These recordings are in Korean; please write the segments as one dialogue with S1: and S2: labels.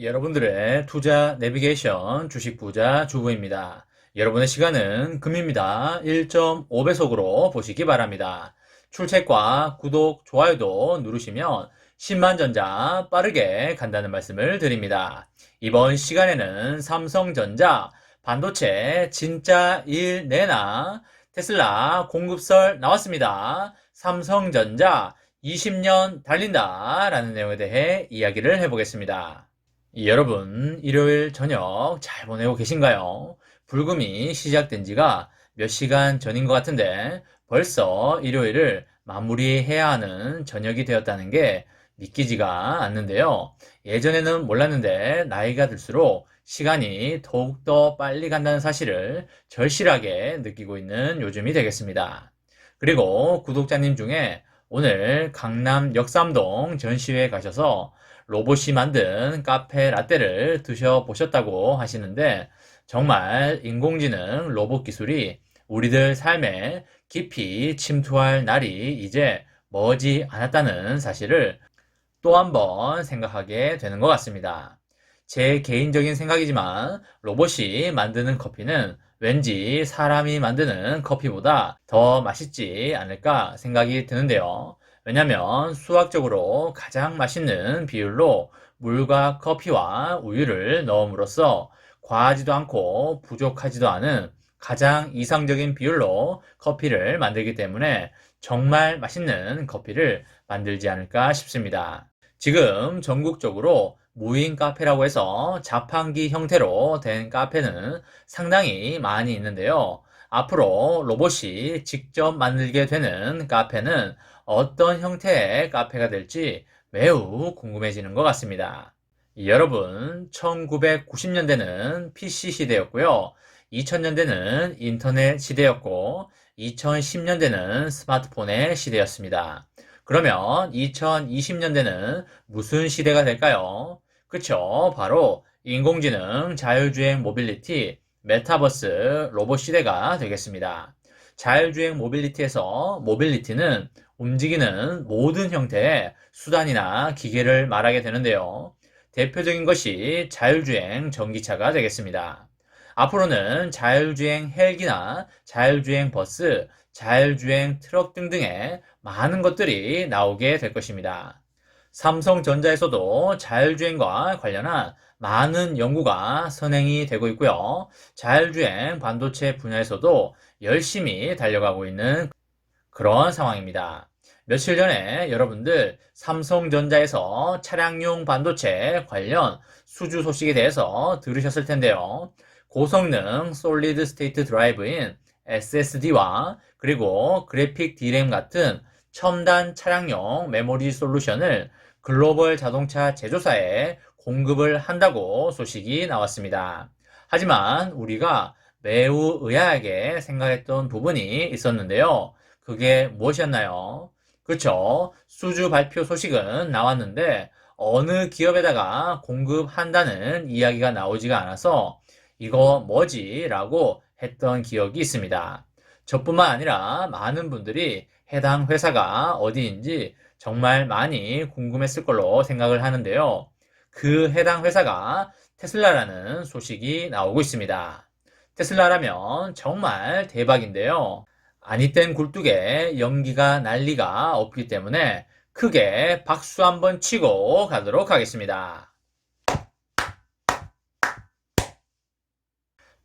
S1: 여러분들의 투자 내비게이션 주식 부자 주부입니다. 여러분의 시간은 금입니다. 1.5배속으로 보시기 바랍니다. 출첵과 구독, 좋아요도 누르시면 10만 전자 빠르게 간다는 말씀을 드립니다. 이번 시간에는 삼성전자 반도체 진짜 일 내나 테슬라 공급설 나왔습니다. 삼성전자 20년 달린다 라는 내용에 대해 이야기를 해보겠습니다. 여러분, 일요일 저녁 잘 보내고 계신가요? 불금이 시작된 지가 몇 시간 전인 것 같은데 벌써 일요일을 마무리해야 하는 저녁이 되었다는 게 믿기지가 않는데요. 예전에는 몰랐는데 나이가 들수록 시간이 더욱더 빨리 간다는 사실을 절실하게 느끼고 있는 요즘이 되겠습니다. 그리고 구독자님 중에 오늘 강남 역삼동 전시회에 가셔서 로봇이 만든 카페 라떼를 드셔보셨다고 하시는데 정말 인공지능 로봇 기술이 우리들 삶에 깊이 침투할 날이 이제 머지 않았다는 사실을 또 한 번 생각하게 되는 것 같습니다. 제 개인적인 생각이지만 로봇이 만드는 커피는 왠지 사람이 만드는 커피보다 더 맛있지 않을까 생각이 드는데요. 왜냐면 수학적으로 가장 맛있는 비율로 물과 커피와 우유를 넣음으로써 과하지도 않고 부족하지도 않은 가장 이상적인 비율로 커피를 만들기 때문에 정말 맛있는 커피를 만들지 않을까 싶습니다. 지금 전국적으로 무인 카페라고 해서 자판기 형태로 된 카페는 상당히 많이 있는데요. 앞으로 로봇이 직접 만들게 되는 카페는 어떤 형태의 카페가 될지 매우 궁금해지는 것 같습니다. 여러분, 1990년대는 PC 시대였고요. 2000년대는 인터넷 시대였고, 2010년대는 스마트폰의 시대였습니다. 그러면 2020년대는 무슨 시대가 될까요? 그쵸? 바로 인공지능, 자율주행 모빌리티, 메타버스, 로봇 시대가 되겠습니다. 자율주행 모빌리티에서 모빌리티는 움직이는 모든 형태의 수단이나 기계를 말하게 되는데요. 대표적인 것이 자율주행 전기차가 되겠습니다. 앞으로는 자율주행 헬기나 자율주행 버스, 자율주행 트럭 등등의 많은 것들이 나오게 될 것입니다. 삼성전자에서도 자율주행과 관련한 많은 연구가 선행이 되고 있고요. 자율주행 반도체 분야에서도 열심히 달려가고 있는 그런 상황입니다. 며칠 전에 여러분들 삼성전자에서 차량용 반도체 관련 수주 소식에 대해서 들으셨을 텐데요. 고성능 솔리드 스테이트 드라이브인 SSD와 그리고 그래픽 D램 같은 첨단 차량용 메모리 솔루션을 글로벌 자동차 제조사에 공급을 한다고 소식이 나왔습니다. 하지만 우리가 매우 의아하게 생각했던 부분이 있었는데요. 그게 무엇이었나요? 그쵸? 수주 발표 소식은 나왔는데 어느 기업에다가 공급한다는 이야기가 나오지가 않아서 이거 뭐지? 라고 했던 기억이 있습니다. 저뿐만 아니라 많은 분들이 해당 회사가 어디인지 정말 많이 궁금했을 걸로 생각을 하는데요. 그 해당 회사가 테슬라라는 소식이 나오고 있습니다. 테슬라라면 정말 대박인데요. 아니땐 굴뚝에 연기가 날 리가 없기 때문에 크게 박수 한번 치고 가도록 하겠습니다.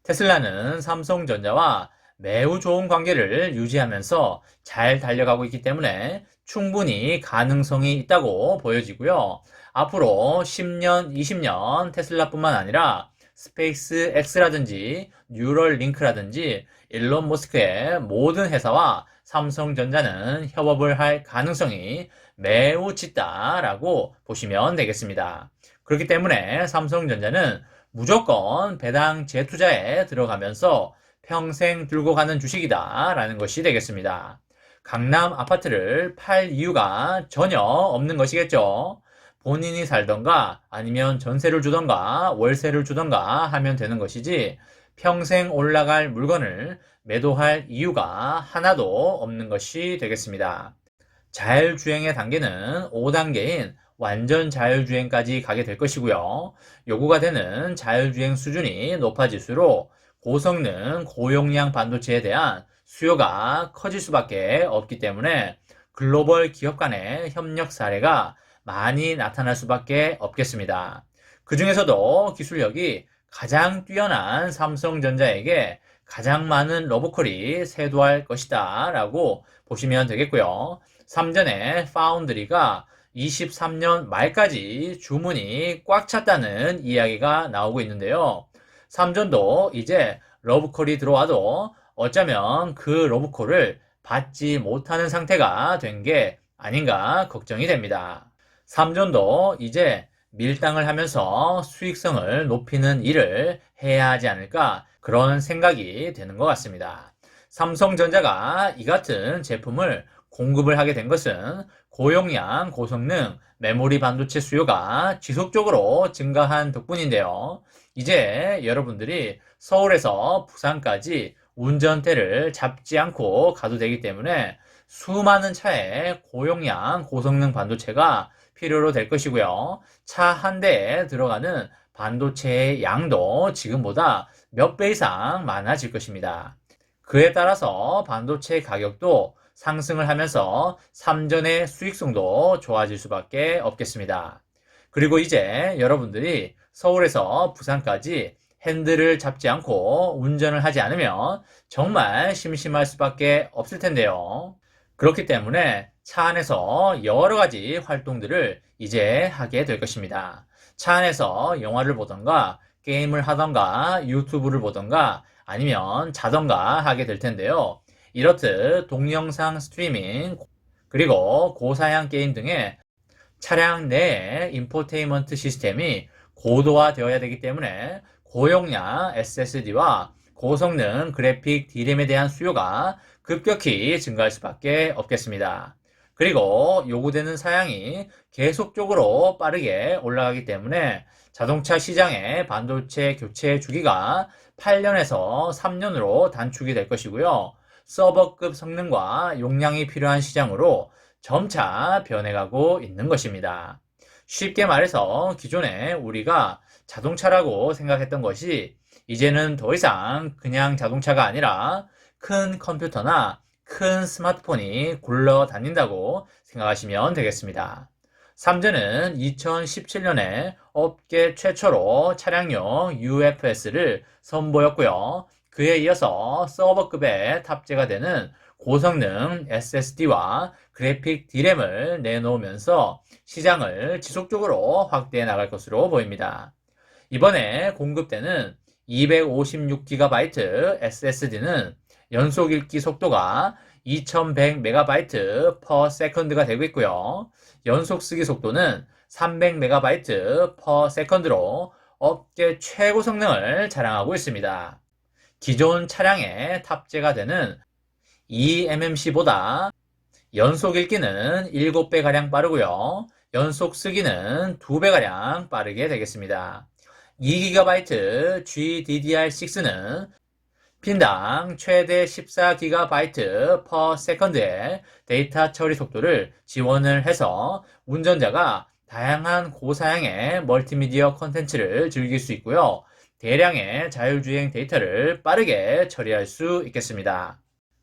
S1: 테슬라는 삼성전자와 매우 좋은 관계를 유지하면서 잘 달려가고 있기 때문에 충분히 가능성이 있다고 보여지고요. 앞으로 10년, 20년 테슬라뿐만 아니라 스페이스 X라든지 뉴럴 링크라든지 일론 머스크의 모든 회사와 삼성전자는 협업을 할 가능성이 매우 짙다라고 보시면 되겠습니다. 그렇기 때문에 삼성전자는 무조건 배당 재투자에 들어가면서 평생 들고 가는 주식이다 라는 것이 되겠습니다. 강남 아파트를 팔 이유가 전혀 없는 것이겠죠. 본인이 살던가 아니면 전세를 주던가 월세를 주던가 하면 되는 것이지 평생 올라갈 물건을 매도할 이유가 하나도 없는 것이 되겠습니다. 자율주행의 단계는 5단계인 완전 자율주행까지 가게 될 것이고요. 요구가 되는 자율주행 수준이 높아질수록 고성능, 고용량 반도체에 대한 수요가 커질 수밖에 없기 때문에 글로벌 기업 간의 협력 사례가 많이 나타날 수밖에 없겠습니다. 그 중에서도 기술력이 가장 뛰어난 삼성전자에게 가장 많은 러브콜이 쇄도할 것이다 라고 보시면 되겠고요. 삼전의 파운드리가 23년 말까지 주문이 꽉 찼다는 이야기가 나오고 있는데요. 삼전도 이제 러브콜이 들어와도 어쩌면 그 러브콜을 받지 못하는 상태가 된 게 아닌가 걱정이 됩니다. 삼전도 이제 밀당을 하면서 수익성을 높이는 일을 해야 하지 않을까 그런 생각이 드는 것 같습니다. 삼성전자가 이 같은 제품을 공급을 하게 된 것은 고용량, 고성능, 메모리 반도체 수요가 지속적으로 증가한 덕분인데요. 이제 여러분들이 서울에서 부산까지 운전대를 잡지 않고 가도 되기 때문에 수많은 차에 고용량, 고성능 반도체가 필요로 될 것이고요. 차 한 대에 들어가는 반도체의 양도 지금보다 몇 배 이상 많아질 것입니다. 그에 따라서 반도체 가격도 상승을 하면서 삼전의 수익성도 좋아질 수밖에 없겠습니다. 그리고 이제 여러분들이 서울에서 부산까지 핸들을 잡지 않고 운전을 하지 않으면 정말 심심할 수밖에 없을 텐데요. 그렇기 때문에 차 안에서 여러 가지 활동들을 이제 하게 될 것입니다. 차 안에서 영화를 보던가 게임을 하던가 유튜브를 보던가 아니면 자던가 하게 될 텐데요. 이렇듯 동영상 스트리밍 그리고 고사양 게임 등의 차량 내에 인포테인먼트 시스템이 고도화되어야 되기 때문에 고용량 SSD와 고성능 그래픽 D램에 대한 수요가 급격히 증가할 수밖에 없겠습니다. 그리고 요구되는 사양이 계속적으로 빠르게 올라가기 때문에 자동차 시장의 반도체 교체 주기가 8년에서 3년으로 단축이 될 것이고요. 서버급 성능과 용량이 필요한 시장으로 점차 변해가고 있는 것입니다. 쉽게 말해서 기존에 우리가 자동차라고 생각했던 것이 이제는 더 이상 그냥 자동차가 아니라 큰 컴퓨터나 큰 스마트폰이 굴러다닌다고 생각하시면 되겠습니다. 삼전은 2017년에 업계 최초로 차량용 UFS를 선보였고요. 그에 이어서 서버급에 탑재가 되는 고성능 SSD와 그래픽 D램을 내놓으면서 시장을 지속적으로 확대해 나갈 것으로 보입니다. 이번에 공급되는 256GB SSD는 연속 읽기 속도가 2100MB/s가 되고 있고요. 연속 쓰기 속도는 300MB/s로 업계 최고 성능을 자랑하고 있습니다. 기존 차량에 탑재가 되는 eMMC보다 연속 읽기는 7배가량 빠르고요. 연속 쓰기는 2배가량 빠르게 되겠습니다. 2GB GDDR6는 핀당 최대 14GB/s의 데이터 처리 속도를 지원을 해서 운전자가 다양한 고사양의 멀티미디어 콘텐츠를 즐길 수 있고요. 대량의 자율주행 데이터를 빠르게 처리할 수 있겠습니다.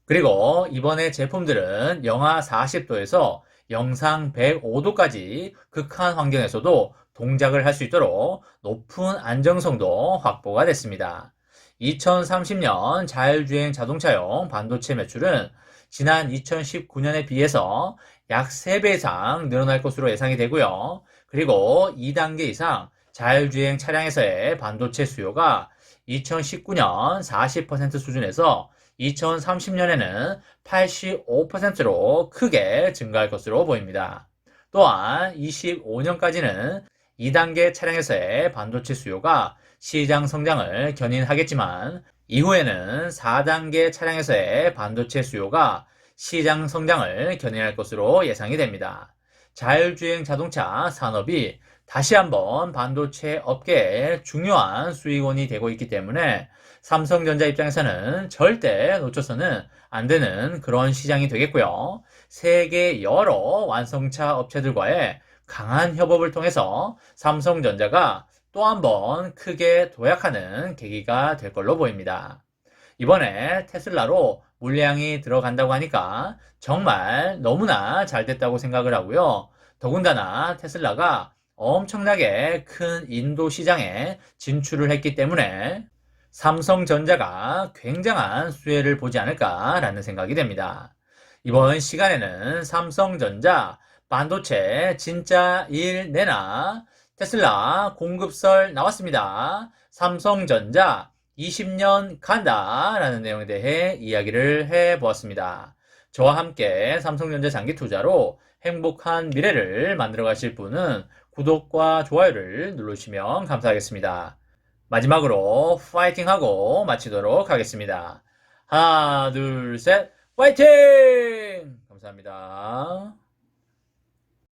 S1: 그리고 이번에 제품들은 영하 40도에서 영상 105도까지 극한 환경에서도 동작을 할 수 있도록 높은 안정성도 확보가 됐습니다. 2030년 자율주행 자동차용 반도체 매출은 지난 2019년에 비해서 약 3배 이상 늘어날 것으로 예상이 되고요. 그리고 2단계 이상 자율주행 차량에서의 반도체 수요가 2019년 40% 수준에서 2030년에는 85%로 크게 증가할 것으로 보입니다. 또한 25년까지는 2단계 차량에서의 반도체 수요가 시장 성장을 견인하겠지만 이후에는 4단계 차량에서의 반도체 수요가 시장 성장을 견인할 것으로 예상이 됩니다. 자율주행 자동차 산업이 다시 한번 반도체 업계의 중요한 수익원이 되고 있기 때문에 삼성전자 입장에서는 절대 놓쳐서는 안 되는 그런 시장이 되겠고요. 세계 여러 완성차 업체들과의 강한 협업을 통해서 삼성전자가 또 한 번 크게 도약하는 계기가 될 걸로 보입니다. 이번에 테슬라로 물량이 들어간다고 하니까 정말 너무나 잘 됐다고 생각을 하고요. 더군다나 테슬라가 엄청나게 큰 인도 시장에 진출을 했기 때문에 삼성전자가 굉장한 수혜를 보지 않을까라는 생각이 됩니다. 이번 시간에는 삼성전자 반도체 진짜 일 내나 테슬라 공급설 나왔습니다. 삼성전자 20년 간다 라는 내용에 대해 이야기를 해보았습니다. 저와 함께 삼성전자 장기 투자로 행복한 미래를 만들어 가실 분은 구독과 좋아요를 누르시면 감사하겠습니다. 마지막으로 파이팅하고 마치도록 하겠습니다. 하나, 둘, 셋, 파이팅! 감사합니다.